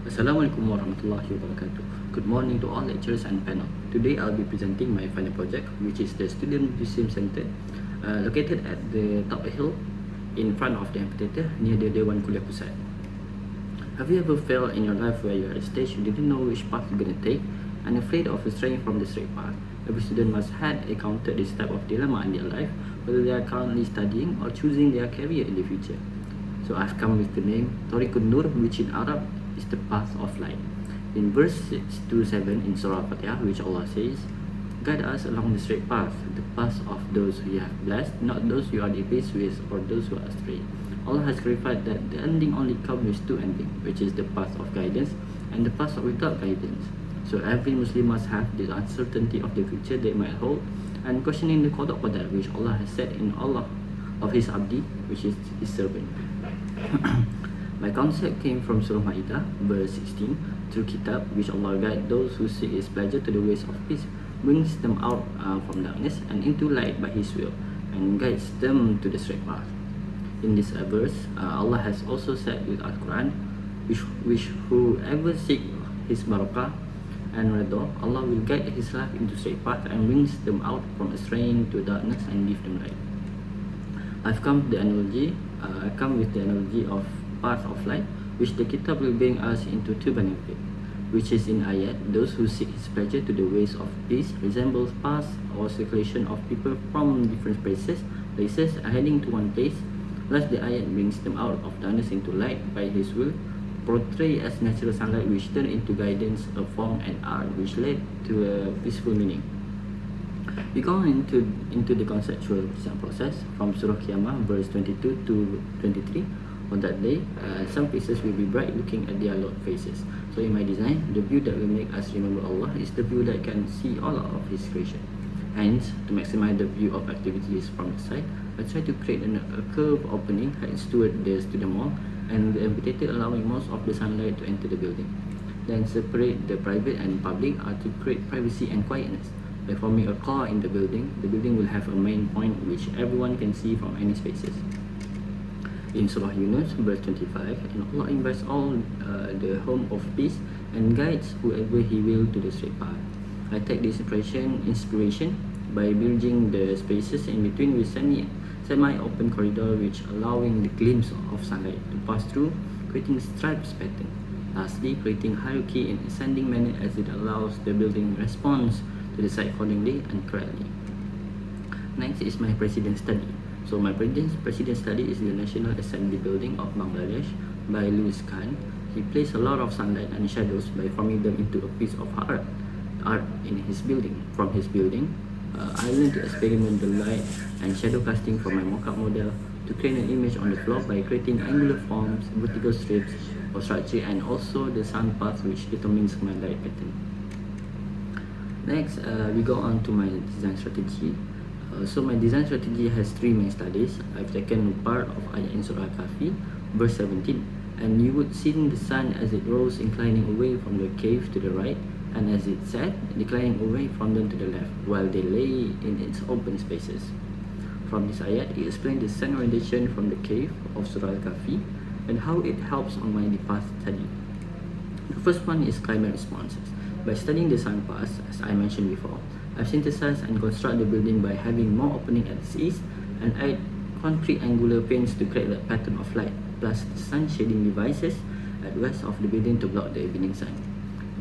Assalamualaikum warahmatullahi wabarakatuh. Good morning to all lecturers and panel. Today I'll be presenting my final project, which is the Student Usim Center, located at the top hill in front of the amphitheater near the Dewan Kuliah Pusat. Have you ever felt in your life where you're at a stage you didn't know which path you're gonna take and afraid of straying from the straight path? Every student must have encountered this type of dilemma in their life, whether they are currently studying or choosing their career in the future. So I've come with the name Thariqunnur, which in Arab is the path of light. In verse 6 to 7 in Surah Fatihah, which Allah says, "Guide us along the straight path, the path of those who you have blessed, not those you are displeased with or those who are astray." Allah has clarified that the ending only comes with two endings, which is the path of guidance and the path without guidance. So every Muslim must have the uncertainty of the future they might hold and questioning the qada qadar which Allah has said in Allah of His abdi, which is His servant. My concept came from Surah Ma'idah, verse 16, through Kitab, which Allah guides those who seek His pleasure to the ways of peace, brings them out from darkness and into light by His will, and guides them to the straight path. In this verse, Allah has also said with Al-Quran, which whoever seek His barakah and redha, Allah will guide his life into straight path and brings them out from straying to darkness and give them light. I've come with the analogy of path of light, which the Kitab will bring us into two benefits, which is in ayat, those who seek His pleasure to the ways of peace resembles paths or circulation of people from different places heading to one place. Thus the ayat brings them out of darkness into light by His will, portrayed as natural sunlight which turned into guidance, a form and art which led to a peaceful meaning. We go into the conceptual design process from Surah Qiyamah, verse 22 to 23. On that day, some faces will be bright looking at their Lord faces. So in my design, the view that will make us remember Allah is the view that can see all of His creation. Hence, to maximize the view of activities from the side, I try to create a curved opening heads toward the student wall and the amphitheater, allowing most of the sunlight to enter the building. Then separate the private and public to create privacy and quietness. By forming a core in the building will have a main point which everyone can see from any spaces. In Surah Yunus, verse 25, and Allah invites all the home of peace and guides whoever He will to the straight path. I take this inspiration by bridging the spaces in between with semi-open corridor which allowing the glimpse of sunlight to pass through, creating stripes pattern. Lastly, creating hierarchy in ascending manner as it allows the building response to the site accordingly and correctly. Next is my president study. So my president study is the National Assembly Building of Bangladesh by Louis Khan. He placed a lot of sunlight and shadows by forming them into a piece of art in his building. From his building, I learned to experiment the light and shadow casting from my mock-up model to create an image on the floor by creating angular forms, vertical strips of structure, and also the sun path which determines my light pattern. Next, we go on to my design strategy. So my design strategy has three main studies. I've taken part of ayat in Surah Kahfi, verse 17, and you would see the sun as it rose inclining away from the cave to the right, and as it set, declining away from them to the left, while they lay in its open spaces. From this ayat, it explains the sun orientation from the cave of Surah Kahfi and how it helps on my path study. The first one is climate responses. By studying the sun paths, as I mentioned before, I've synthesized and constructed the building by having more opening at its east and add concrete angular panes to create a pattern of light, plus the sun shading devices at west of the building to block the evening sun.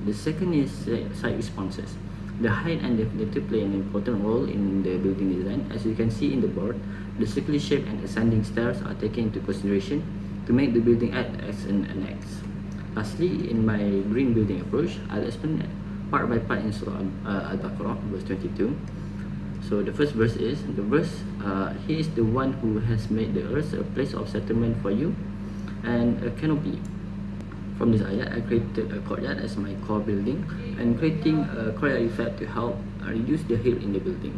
The second is site responses. The height and definition play an important role in the building design. As you can see in the board, the circular shape and ascending stairs are taken into consideration to make the building act as an annex. Lastly, in my green building approach, I'll explain part by part in Surah Al-Baqarah, verse 22. So the first verse is, He is the one who has made the earth a place of settlement for you and a canopy. From this ayat, I created a courtyard as my core building and creating a courtyard effect to help reduce the heat in the building.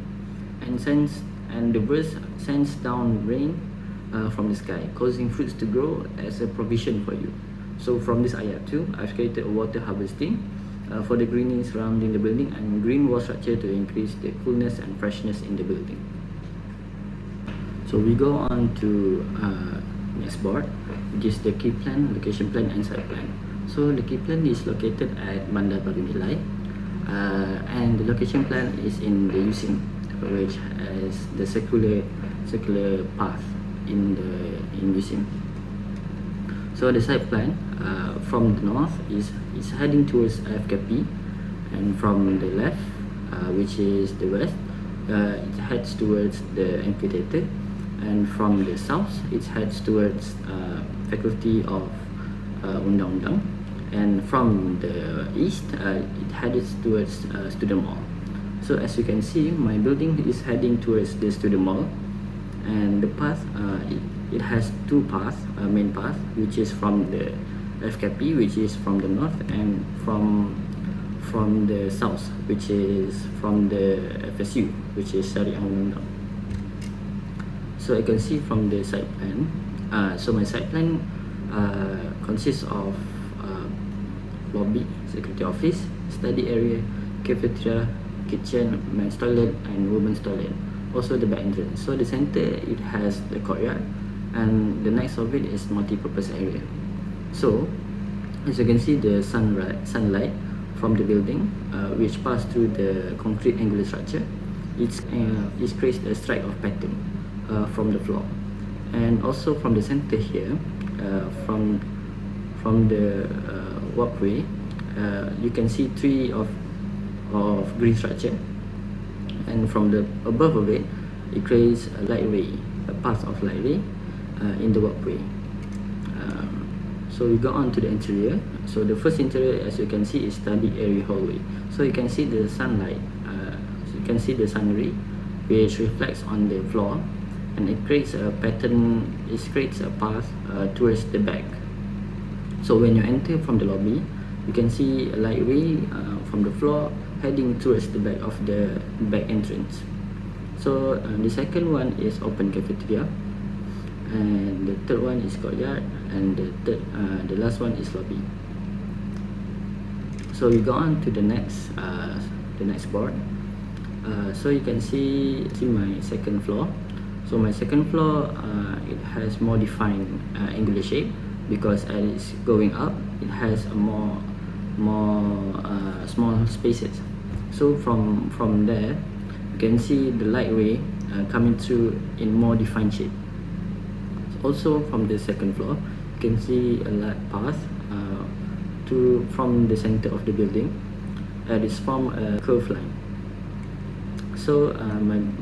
And the verse sends down rain from the sky, causing fruits to grow as a provision for you. So from this ayat too, I've created a water harvesting for the greening surrounding the building and green wall structure to increase the coolness and freshness in the building. So we go on to next board, which is the key plan, location plan and site plan. So the key plan is located at Bandar Baru Nilai, and the location plan is in the Usim, which has the circular path in Usim. So the site plan from the north is heading towards FKP, and from the left, which is the west, it heads towards the amphitheater, and from the south it heads towards Faculty of Undang-Undang, and from the east it heads towards Student Mall. So as you can see, my building is heading towards the Student Mall, and the path it has two paths, main path, which is from the FKP, which is from the north, and from the south, which is from the FSU, which is Thariqunnur. So I can see from the site plan, so my site plan consists of lobby, security office, study area, cafeteria, kitchen, men's toilet, and women's toilet. Also the back entrance. So the center, it has the courtyard, and the next of it is multi-purpose area. So as you can see, the sunlight from the building, which pass through the concrete angular structure, it creates a strike of pattern from the floor. And also from the center here, from the walkway, you can see tree of green structure, and from the above of it, it creates a light ray, a path of light ray in the walkway. So we go on to the interior. So the first interior, as you can see, is study area hallway. So you can see the sunlight, so you can see the sun ray, which reflects on the floor, and it creates a pattern, it creates a path towards the back. So when you enter from the lobby, you can see a light ray from the floor heading towards the back of the back entrance. So the second one is open cafeteria, and the third one is courtyard, and the last one is lobby. So we go on to the next board. So you can see my second floor. So my second floor, it has more defined angular shape, because as it's going up, it has a more small spaces. So from there, you can see the light ray coming through in more defined shape. Also from the second floor, you can see a light path from the center of the building, and it's from a curved line. So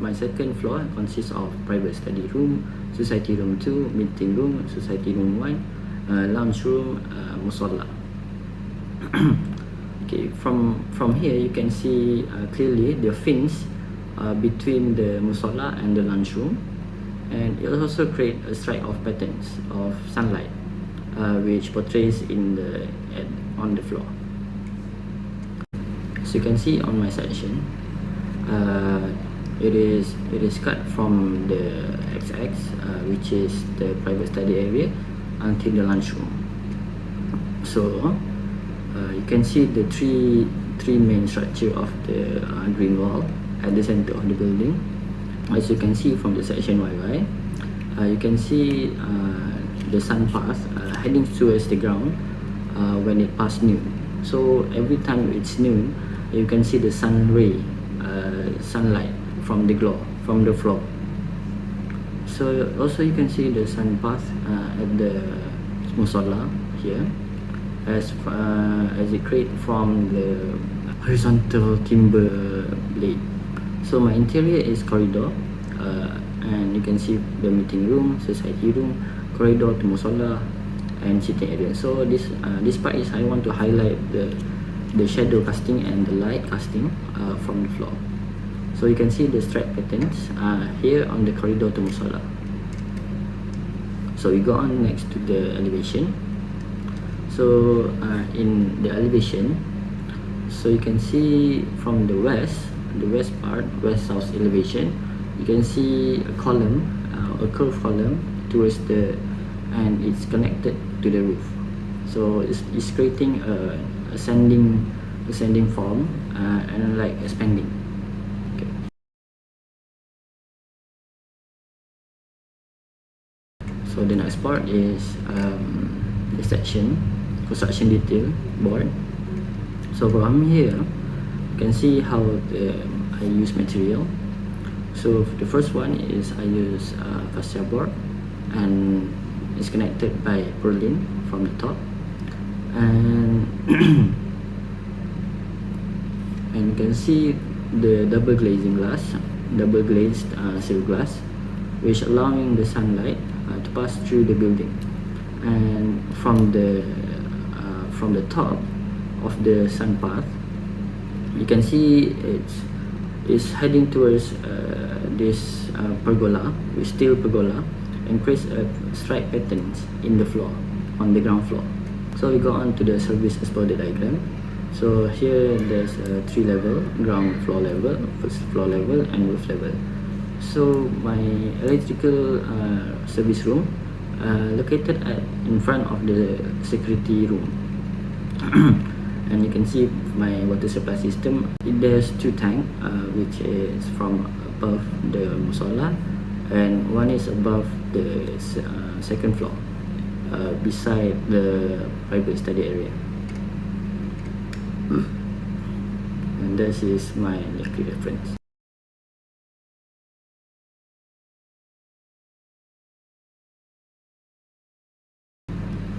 my second floor consists of private study room, society room 2, meeting room, society room 1, lounge room, musalla. Okay, from here you can see clearly the fence between the musalla and the lounge room, and it also creates a strike of patterns of sunlight, which portrays on the floor. As you can see on my section, it is cut from the XX, which is the private study area, until the lunchroom. So you can see the three main structure of the green wall at the center of the building. As you can see from the section YY, you can see the sun path heading towards the ground when it passes noon. So every time it's noon, you can see the sun ray, sunlight from the floor. So also you can see the sun path at the musalla here, as it create from the horizontal timber blade. So my interior is corridor, and you can see the meeting room, society room, corridor to musalla, and sitting area. So this part is I want to highlight the shadow casting and the light casting from the floor. So you can see the stripe patterns here on the corridor to musalla. So we go on next to the elevation. So in the elevation, so you can see from the west part, west-south elevation, you can see a column, a curved column towards and it's connected to the roof. So it's creating a ascending form and like expanding. Okay. So the next part is the section. construction detail board. So from here you can see how I use material. So the first one is I use fascia board, and it's connected by purlin from the top, and and you can see the double glazed silver glass, which allowing the sunlight to pass through the building. And from the top of the sun path, you can see it's heading towards this pergola, with steel pergola, and creates a stripe patterns in the floor, on the ground floor. So we go on to the service exploded diagram. So here there's a 3 level: ground floor level, first floor level, and roof level. So my electrical service room located in front of the security room. And you can see my water supply system. There's 2 tanks, which is from above the musola, and one is above the second floor, beside the private study area. And this is my electric reference.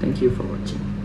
Thank you for watching.